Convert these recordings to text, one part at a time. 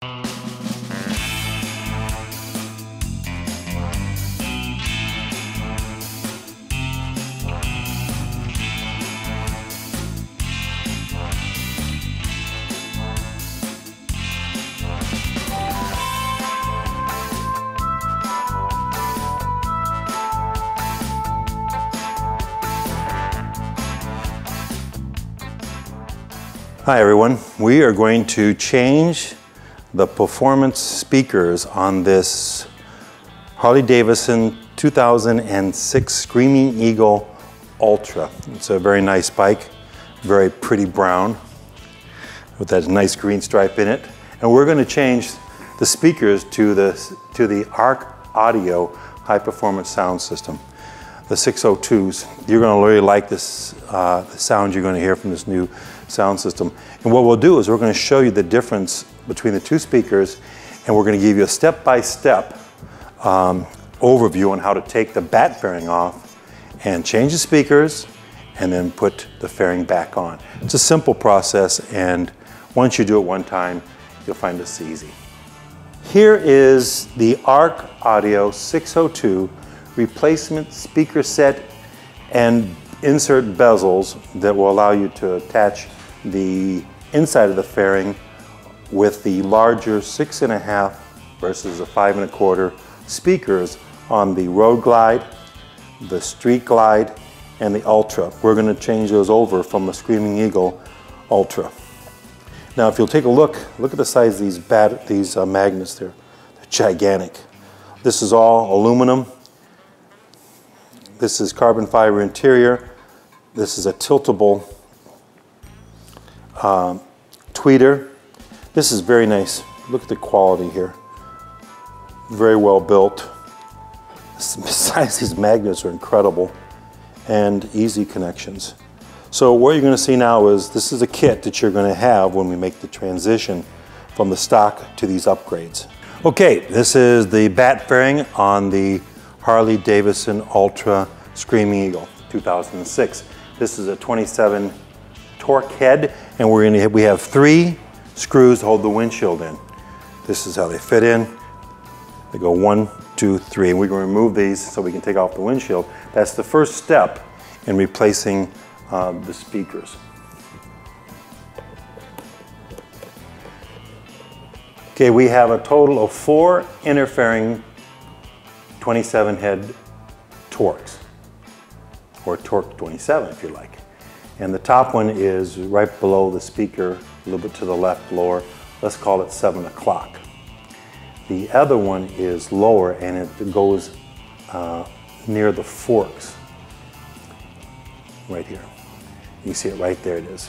Hi everyone, we are going to change the performance speakers on this Harley Davidson 2006 Screamin Eagle Ultra. It's a very nice bike, very pretty brown with that nice green stripe in it. And we're going to change the speakers to the ARC Audio high performance sound system, the 602s. You're going to really like this, the sound you're going to hear from this new sound system. And what we'll do is we're going to show you the difference between the two speakers, and we're going to give you a step-by-step overview on how to take the bat fairing off and change the speakers and then put the fairing back on. It's a simple process, and once you do it one time, you'll find this easy. Here is the ARC Audio 602 replacement speaker set and insert bezels that will allow you to attach the inside of the fairing with the larger 6.5 versus the 5 1/4 speakers on the Road Glide, the Street Glide, and the Ultra. We're going to change those over from the Screamin Eagle Ultra. Now if you'll take a look at the size of these magnets there. They're gigantic. This is all aluminum. This is carbon fiber interior. This is a tiltable tweeter. This is very nice. Look at the quality here. Very well built. Besides, these magnets are incredible and easy connections. So what you're going to see now is this is a kit that you're going to have when we make the transition from the stock to these upgrades. Okay, this is the bat fairing on the Harley Davidson Ultra Screamin Eagle 2006. This is a 27 torque head, and we have 3 screws to hold the windshield in. This is how they fit in. They go 1, 2, 3, and we're going to remove these so we can take off the windshield. That's the first step in replacing the speakers. Okay, we have a total of 4 interfering 27 head torques, or torque 27 if you like. And the top one is right below the speaker, a little bit to the left lower. Let's call it 7 o'clock. The other one is lower, and it goes near the forks, right here. You see it right there, it is.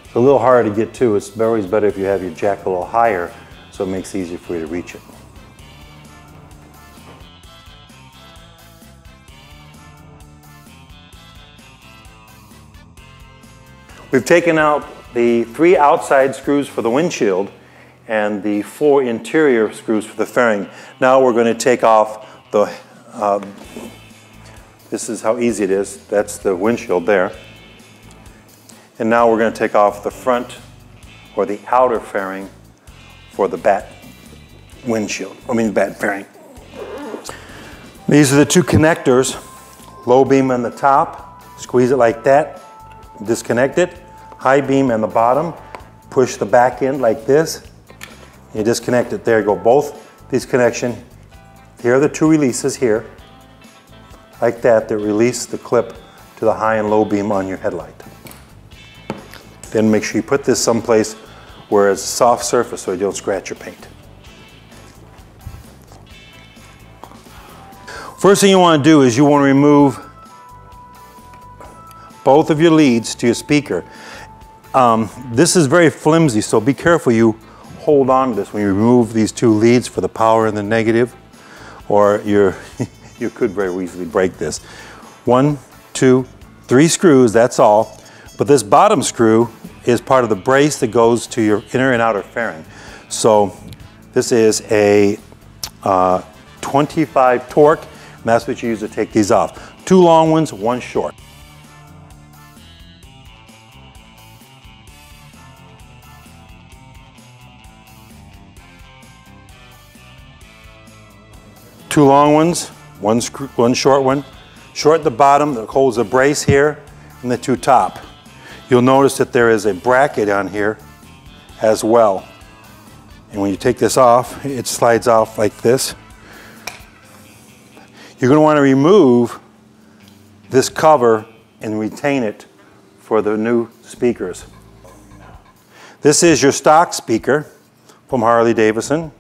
It's a little harder to get to. It's always better if you have your jack a little higher, so it makes it easier for you to reach it. We've taken out the 3 outside screws for the windshield and the 4 interior screws for the fairing. Now we're going to take off the, this is how easy it is. That's the windshield there. And now we're going to take off the front or the outer fairing for the bat windshield, bat fairing. These are the 2 connectors, low beam on the top, squeeze it like that, disconnect it. High beam on the bottom, push the back end like this. You disconnect it. There you go. Both these connections. Here are the 2 releases here, like that release the clip to the high and low beam on your headlight. Then make sure you put this someplace where it's a soft surface so you don't scratch your paint. First thing you want to do is you want to remove both of your leads to your speaker. This is very flimsy, so be careful you hold on to this when you remove these 2 leads for the power and the negative, or you could very easily break this. 1, 2, 3 screws, that's all. But this bottom screw is part of the brace that goes to your inner and outer fairing. So this is a 25 torque, and that's what you use to take these off. 2 long ones, 1 short. two long ones, one short one. Short at the bottom that holds a brace here, and the two top. You'll notice that there is a bracket on here as well. And when you take this off, it slides off like this. You're going to want to remove this cover and retain it for the new speakers. This is your stock speaker from Harley Davidson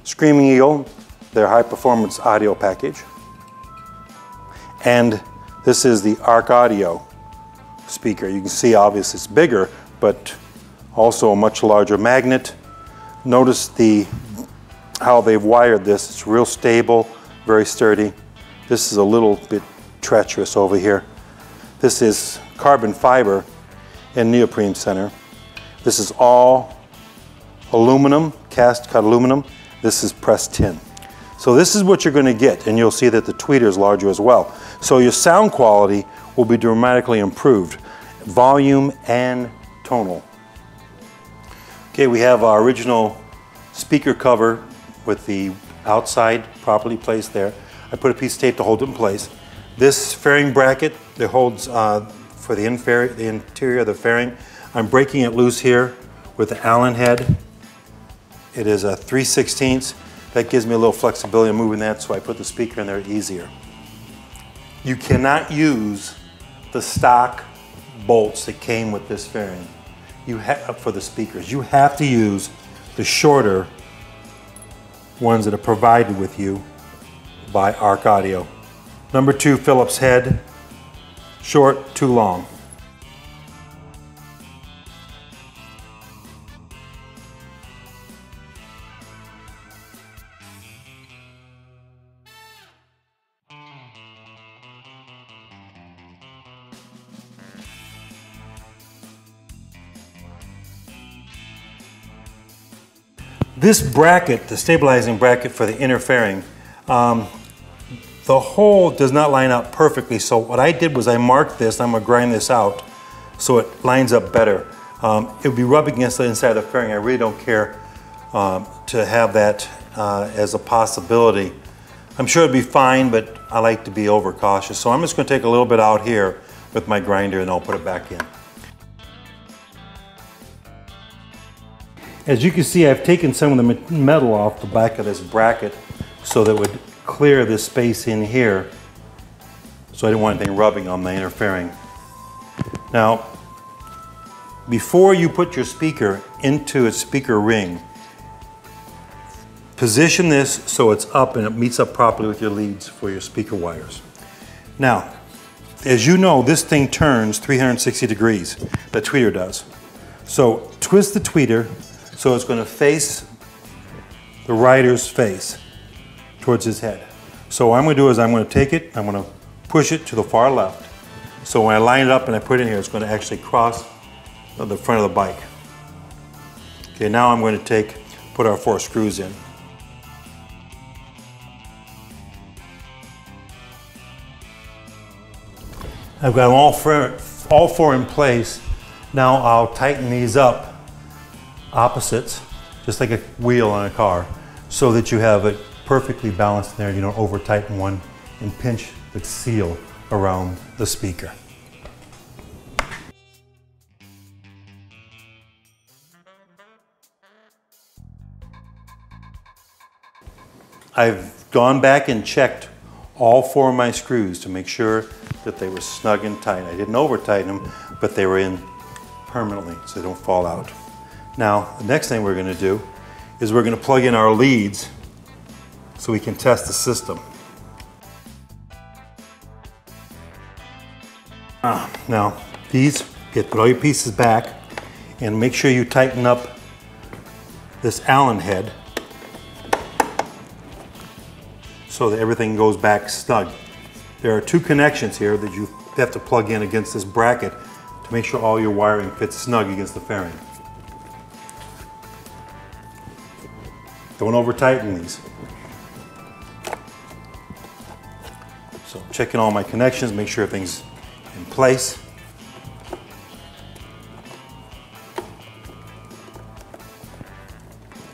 Screamin Eagle, their high performance audio package. And this is the ARC Audio speaker. You can see obviously it's bigger, but also a much larger magnet. Notice how they've wired this. It's real stable, very sturdy. This is a little bit treacherous over here. This is carbon fiber and neoprene center. This is all aluminum, cast cut aluminum. This is pressed tin. So this is what you're going to get, and you'll see that the tweeter is larger as well. So your sound quality will be dramatically improved, volume and tonal. Okay, we have our original speaker cover with the outside properly placed there. I put a piece of tape to hold it in place. This fairing bracket that holds for the interior of the fairing, I'm breaking it loose here with the Allen head. It is a 3/16. That gives me a little flexibility in moving that, so I put the speaker in there easier. You cannot use the stock bolts that came with this fairing for the speakers. You have to use the shorter ones that are provided with you by ARC Audio. Number 2 Phillips head, short, too long. This bracket, the stabilizing bracket for the inner fairing, the hole does not line up perfectly. So what I did was I marked this. I'm going to grind this out so it lines up better. It would be rubbing against the inside of the fairing. I really don't care to have that as a possibility. I'm sure it'd be fine, but I like to be overcautious. So I'm just going to take a little bit out here with my grinder and I'll put it back in. As you can see, I've taken some of the metal off the back of this bracket so that it would clear this space in here. So I didn't want anything rubbing on my inner fairing. Now, before you put your speaker into a speaker ring, position this so it's up and it meets up properly with your leads for your speaker wires. Now, as you know, this thing turns 360 degrees. The tweeter does. So twist the tweeter so it's going to face the rider's face towards his head. So what I'm going to do is I'm going to take it, I'm going to push it to the far left. So when I line it up and I put it in here, it's going to actually cross the front of the bike. Okay, now I'm going to put our 4 screws in. I've got them all four in place. Now I'll tighten these up opposites, just like a wheel on a car, so that you have it perfectly balanced there. You don't over tighten one and pinch the seal around the speaker. I've gone back and checked all 4 of my screws to make sure that they were snug and tight. I didn't over tighten them, but they were in permanently so they don't fall out. Now, the next thing we're going to do is we're going to plug in our leads so we can test the system. Now, put all your pieces back and make sure you tighten up this Allen head so that everything goes back snug. There are 2 connections here that you have to plug in against this bracket to make sure all your wiring fits snug against the fairing. Don't over tighten these. So checking all my connections, make sure everything's in place.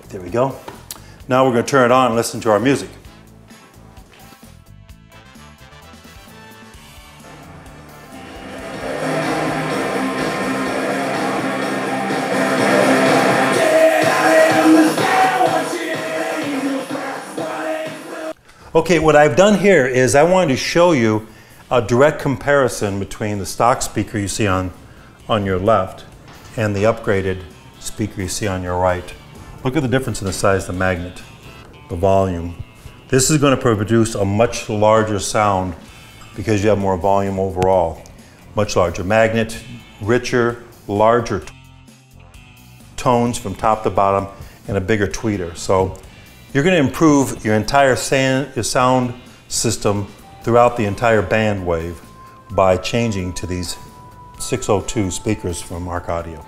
There we go. Now we're going to turn it on and listen to our music. Okay, what I've done here is I wanted to show you a direct comparison between the stock speaker you see on your left and the upgraded speaker you see on your right. Look at the difference in the size of the magnet, the volume. This is going to produce a much larger sound because you have more volume overall. Much larger magnet, richer, larger tones from top to bottom, and a bigger tweeter. So you're going to improve your entire sound system throughout the entire band wave by changing to these 602 speakers from ARC Audio.